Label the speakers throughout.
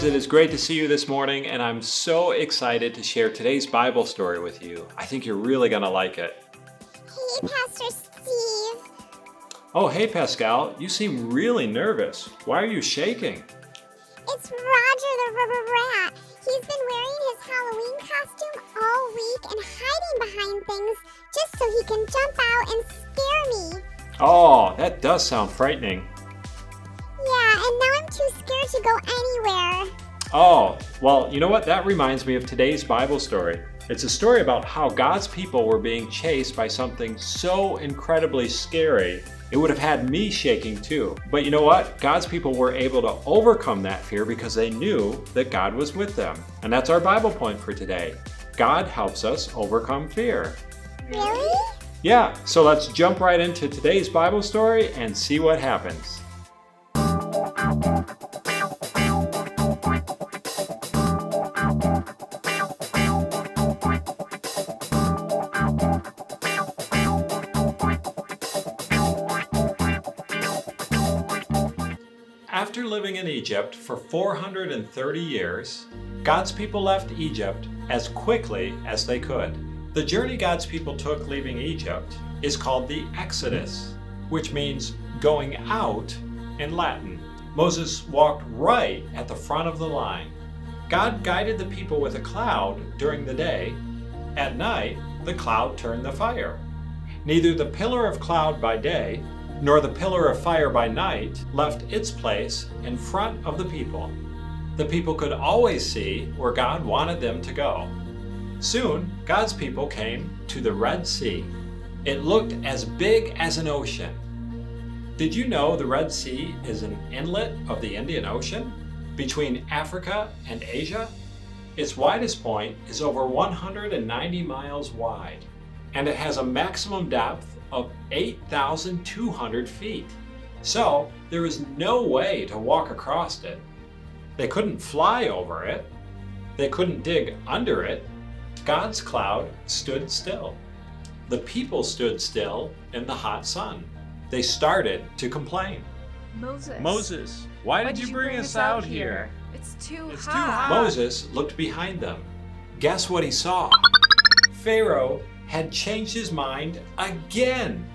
Speaker 1: it is great to see you this morning, and I'm so excited to share today's Bible story with you. I think you're really going to like it.
Speaker 2: Hey, Pastor Steve.
Speaker 1: Oh, hey, Pascal. You seem really nervous. Why are you shaking?
Speaker 2: It's Roger the rubber rat. He's been wearing his Halloween costume all week and hiding behind things just so he can jump out and scare me.
Speaker 1: Oh, that does sound frightening.
Speaker 2: Yeah, and now I'm too scared to go anywhere.
Speaker 1: Oh, well, you know what? That reminds me of today's Bible story. It's a story about how God's people were being chased by something so incredibly scary, it would have had me shaking too. But you know what? God's people were able to overcome that fear because they knew that God was with them. And that's our Bible point for today. God helps us overcome fear.
Speaker 2: Really?
Speaker 1: Yeah, so let's jump right into today's Bible story and see what happens. After living in Egypt for 430 years, God's people left Egypt as quickly as they could. The journey God's people took leaving Egypt is called the Exodus, which means going out in Latin. Moses walked right at the front of the line. God guided the people with a cloud during the day. At night, the cloud turned the fire. Neither the pillar of cloud by day nor the pillar of fire by night left its place in front of the people. The people could always see where God wanted them to go. Soon, God's people came to the Red Sea. It looked as big as an ocean. Did you know the Red Sea is an inlet of the Indian Ocean between Africa and Asia? Its widest point is over 190 miles wide, and it has a maximum depth of 8,200 feet. So there is no way to walk across it. They couldn't fly over it. They couldn't dig under it. God's cloud stood still. The people stood still in the hot sun. They started to complain.
Speaker 3: Moses,
Speaker 1: why did you bring us out here?
Speaker 3: It's too
Speaker 1: It's
Speaker 3: hot.
Speaker 1: too hot. Moses looked behind them. Guess what he saw? Pharaoh had changed his mind again.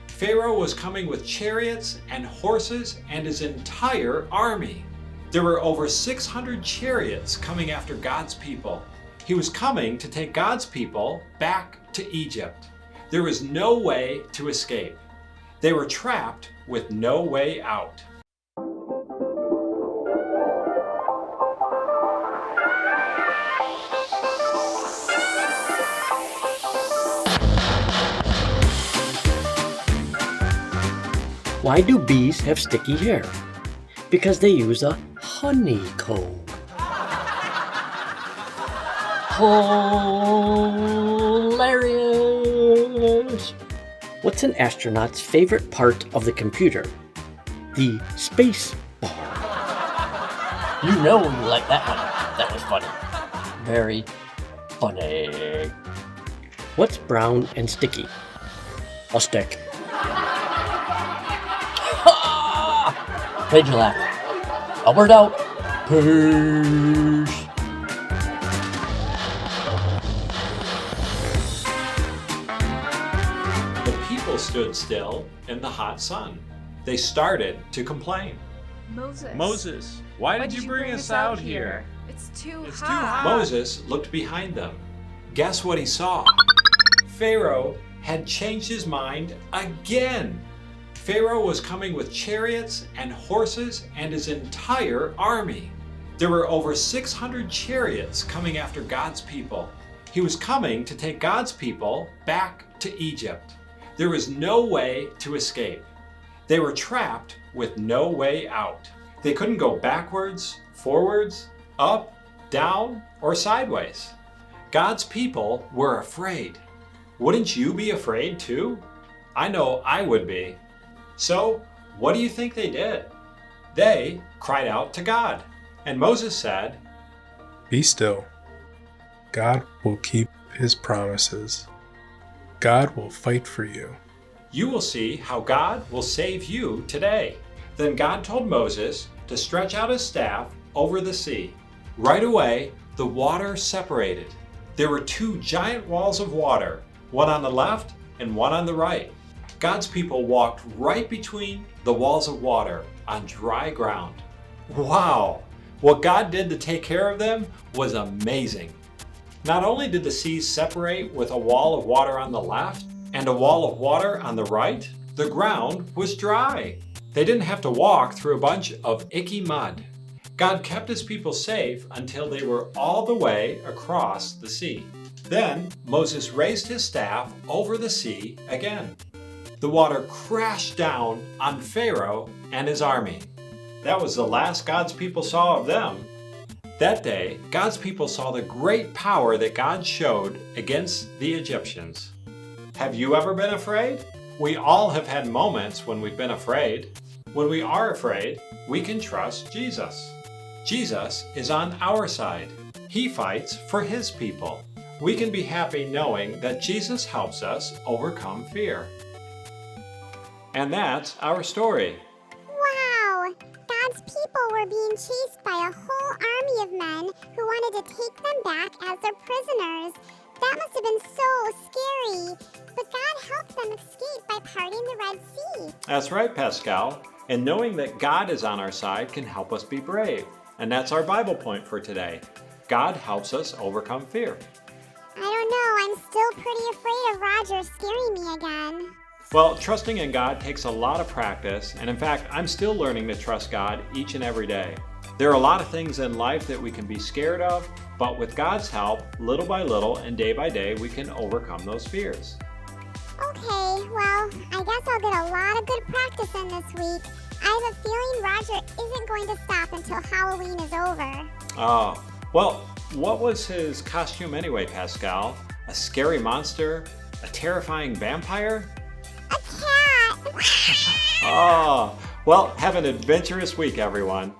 Speaker 1: Pharaoh was coming with chariots and horses and his entire army. There were over 600 chariots coming after God's people. He was coming to take God's people back to Egypt. There was no way to escape. They were trapped with no way out.
Speaker 4: Why do bees have sticky hair? Because they use a honeycomb. Hilarious! What's an astronaut's favorite part of the computer? The space bar. You know you like that one. That was funny. Very funny. What's brown and sticky? A stick. Page laugh. A word out. Peace.
Speaker 1: The people stood still in the hot sun. They started to complain.
Speaker 3: Moses,
Speaker 1: why did you bring us out here?
Speaker 3: It's too
Speaker 1: It's too
Speaker 3: hot.
Speaker 1: hot. Moses looked behind them. Guess what he saw? Pharaoh had changed his mind again. Pharaoh was coming with chariots and horses and his entire army. There were over 600 chariots coming after God's people. He was coming to take God's people back to Egypt. There was no way to escape. They were trapped with no way out. They couldn't go backwards, forwards, up, down, or sideways. God's people were afraid. Wouldn't you be afraid too? I know I would be. So, what do you think they did? They cried out to God. And Moses said,
Speaker 5: Be still. God will keep his promises. God will fight for you.
Speaker 1: You will see how God will save you today. Then God told Moses to stretch out his staff over the sea. Right away, the water separated. There were two giant walls of water, one on the left and one on the right. God's people walked right between the walls of water on dry ground. Wow! What God did to take care of them was amazing. Not only did the seas separate with a wall of water on the left and a wall of water on the right, the ground was dry. They didn't have to walk through a bunch of icky mud. God kept his people safe until they were all the way across the sea. Then Moses raised his staff over the sea again. The water crashed down on Pharaoh and his army. That was the last God's people saw of them. That day, God's people saw the great power that God showed against the Egyptians. Have you ever been afraid? We all have had moments when we've been afraid. When we are afraid, we can trust Jesus. Jesus is on our side. He fights for his people. We can be happy knowing that Jesus helps us overcome fear. And that's our story.
Speaker 2: Wow! God's people were being chased by a whole army of men who wanted to take them back as their prisoners. That must have been so scary. But God helped them escape by parting the Red Sea.
Speaker 1: That's right, Pascal. And knowing that God is on our side can help us be brave. And that's our Bible point for today. God helps us overcome fear.
Speaker 2: I don't know, I'm still pretty afraid of Roger scaring me again.
Speaker 1: Well, trusting in God takes a lot of practice, and in fact, I'm still learning to trust God each and every day. There are a lot of things in life that we can be scared of, but with God's help, little by little and day by day, we can overcome those fears.
Speaker 2: Okay, well, I guess I'll get a lot of good practice in this week. I have a feeling Roger isn't going to stop until Halloween is over.
Speaker 1: Oh, well, what was his costume anyway, Pascal? A scary monster? A terrifying vampire?
Speaker 2: A cat!
Speaker 1: Oh, well, have an adventurous week, everyone.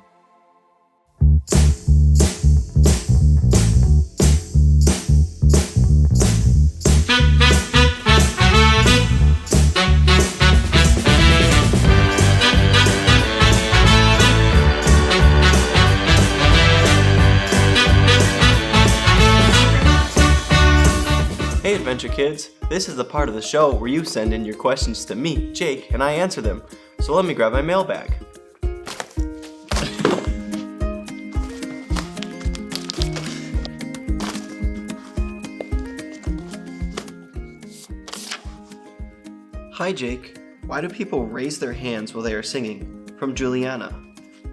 Speaker 6: Hey Adventure Kids, this is the part of the show where you send in your questions to me, Jake, and I answer them. So let me grab my mailbag. Hi Jake, why do people raise their hands while they are singing? From Juliana.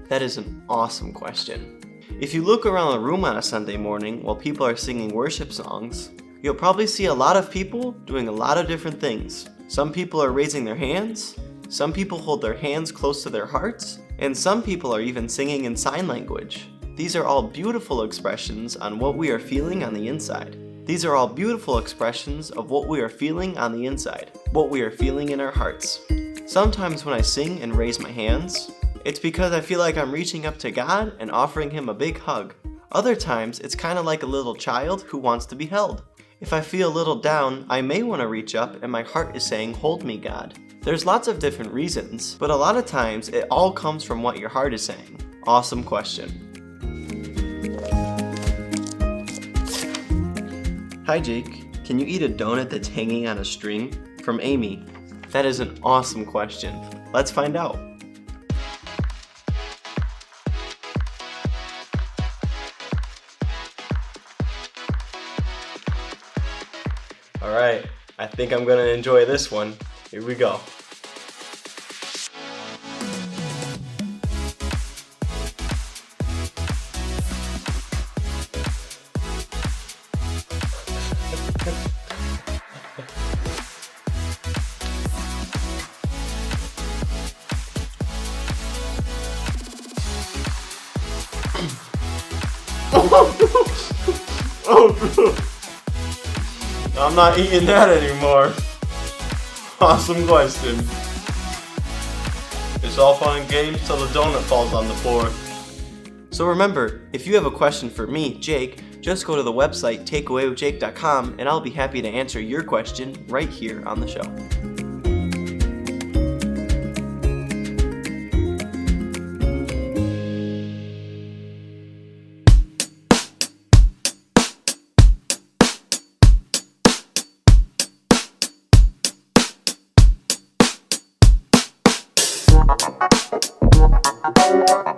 Speaker 6: That is an awesome question. If you look around the room on a Sunday morning while people are singing worship songs, you'll probably see a lot of people doing a lot of different things. Some people are raising their hands, some people hold their hands close to their hearts, and some people are even singing in sign language. These are all beautiful expressions on what we are feeling on the inside. These are all beautiful expressions of what we are feeling on the inside, what we are feeling in our hearts. Sometimes when I sing and raise my hands, it's because I feel like I'm reaching up to God and offering Him a big hug. Other times, it's kind of like a little child who wants to be held. If I feel a little down, I may want to reach up and my heart is saying, "Hold me, God." There's lots of different reasons, but a lot of times it all comes from what your heart is saying. Awesome question. Hi Jake, can you eat a donut that's hanging on a string? From Amy. That is an awesome question. Let's find out. Alright, I think I'm gonna enjoy this one. Here we go. Oh no! I'm not eating that anymore. Awesome question. It's all fun and games till the donut falls on the floor. So remember, if you have a question for me, Jake, just go to the website takeawaywithjake.com and I'll be happy to answer your question right here on the show.
Speaker 2: Bye.